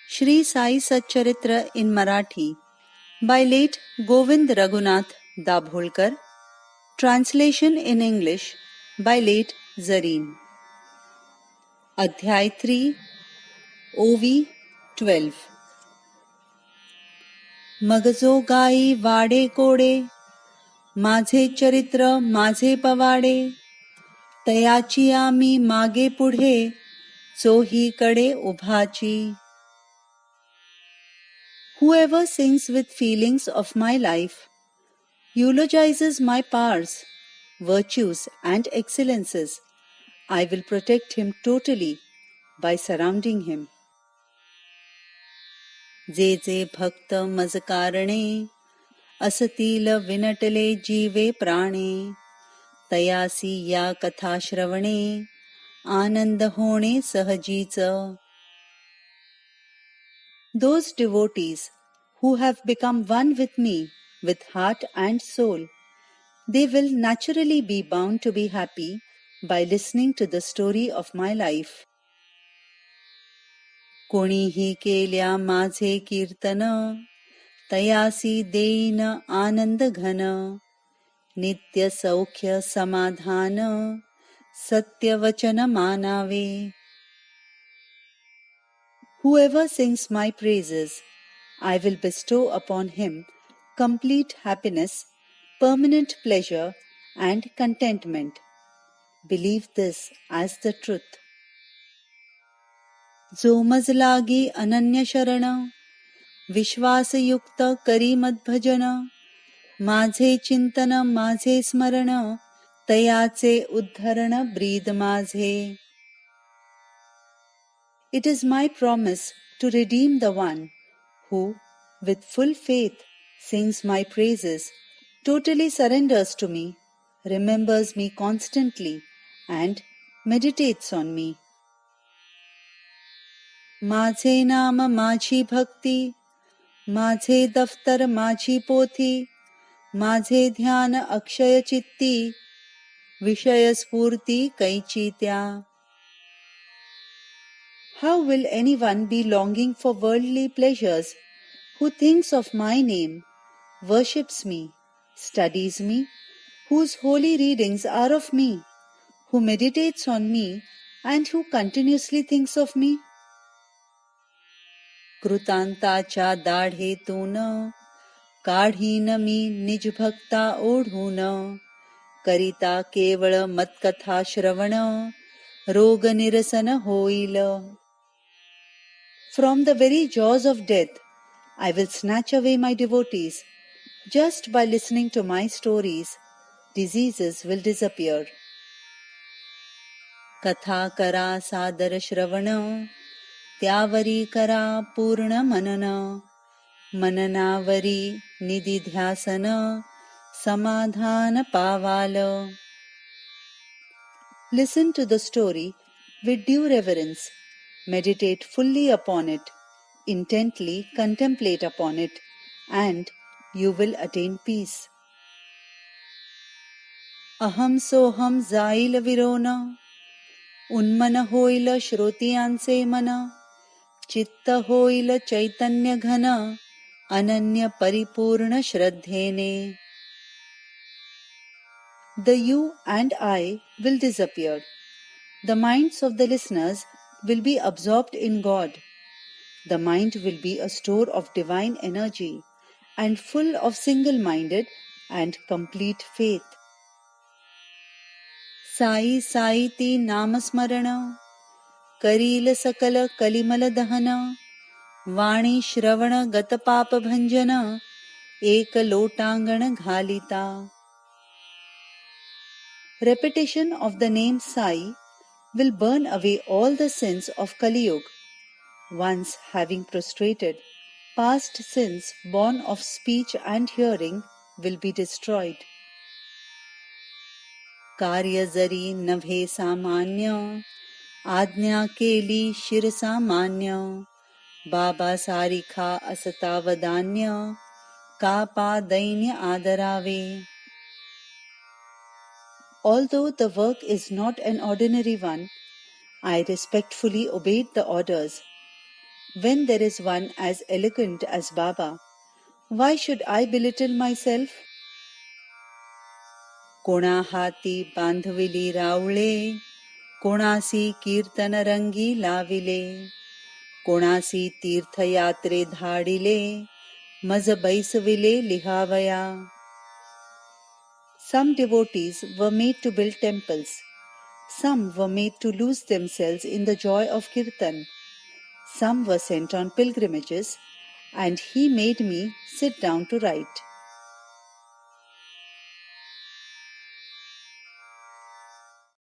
Shri Sai Satcharitra in Marathi by late Govind Raghunath Dabholkar. Translation in English by late Zareen. Adhyay 3, OV 12. मगजो गाई वाडे कोडे, माझे चरित्र माझे पवाडे, तयाची आम्ही मागे पुढे, चोहीकडे उभाची. Whoever sings with feelings of my life, eulogizes my powers, virtues and excellences, I will protect him totally by surrounding him. जे जे भक्त मज कारणे, असतील विनटले जीवे प्राणे, तयासी या कथा श्रवणे, आनंद होणे सहजीच. Those devotees who have become one with me with heart and soul, they will naturally be bound to be happy by listening to the story of my life. कोणीही केल्या माझे कीर्तन, तयासी देईन आनंद घन, नित्य सौख्य समाधान, सत्य वचन मानावे. Whoever sings my praises, I will bestow upon him complete happiness, permanent pleasure and contentment. Believe this as the truth. जो मज लागी अनन्य शरण, विश्वासयुक्त करी मद्भजन, माझे चिंतन माझे स्मरण, तयाचे उद्धरण ब्रीद माझे. It is my promise to redeem the one who, with full faith, sings my praises, totally surrenders to me, remembers me constantly, and meditates on me. माझे नाम माझी भक्ती, माझे दफ्तर माझी पोथी, माझे ध्यान अक्षय चित्ती, विषय स्फूर्ती कैची त्या. How will anyone be longing for worldly pleasures who thinks of my name, worships me, studies me, whose holy readings are of me, who meditates on me, and who continuously thinks of me? कृतांताच्या दाढेतून काढीन मी निज भक्ता ओढून, करिता केवळ मत्कथा श्रवण, रोग निरसन होईल. From the very jaws of death, I will snatch away my devotees. Just by listening to my stories, diseases will disappear. कथा करा सादर श्रवण, त्यावरी करा पूर्ण मनन, मननावरी निधी ध्यासन, समाधान पावाल. Listen to the story with due reverence. Meditate fully upon it, intently contemplate upon it, and you will attain peace. अहम सोहम जाईल विरोन, उन्मन होईल श्रोतियांचे मन, चित्त होईल चैतन्य घन, अनन्य परिपूर्ण श्रद्धेने. The you and I will disappear. The minds of the listeners will be absorbed in God. The mind will be a store of divine energy and full of single-minded and complete faith. Sai साईती नामस्मरण, करील सकल कलिमल दहन, वाणी श्रवण गतपाप भंजन, एक लोटांगण घालिता. Repetition of the name Sai will burn away all the sins of Kali Yuga. Once having prostrated, past sins born of speech and hearing will be destroyed. कार्य जरी नव्हे सामान्य, आज्ञा केली शिरसामान्य, बाबा सारिखा असता वदान्य, कापा दैन्य आदरावे. Although the work is not an ordinary one, I respectfully obeyed the orders. When there is one as eloquent as Baba, why should I belittle myself? कोणा हाती बांधविली रावळे, कोणासी कीर्तन रंगी लाविले, कोणासी तीर्थयात्रे धाडिले, मज बैसविले लिहावया. Some devotees were made to build temples. Some were made to lose themselves in the joy of kirtan. Some were sent on pilgrimages, and he made me sit down to write.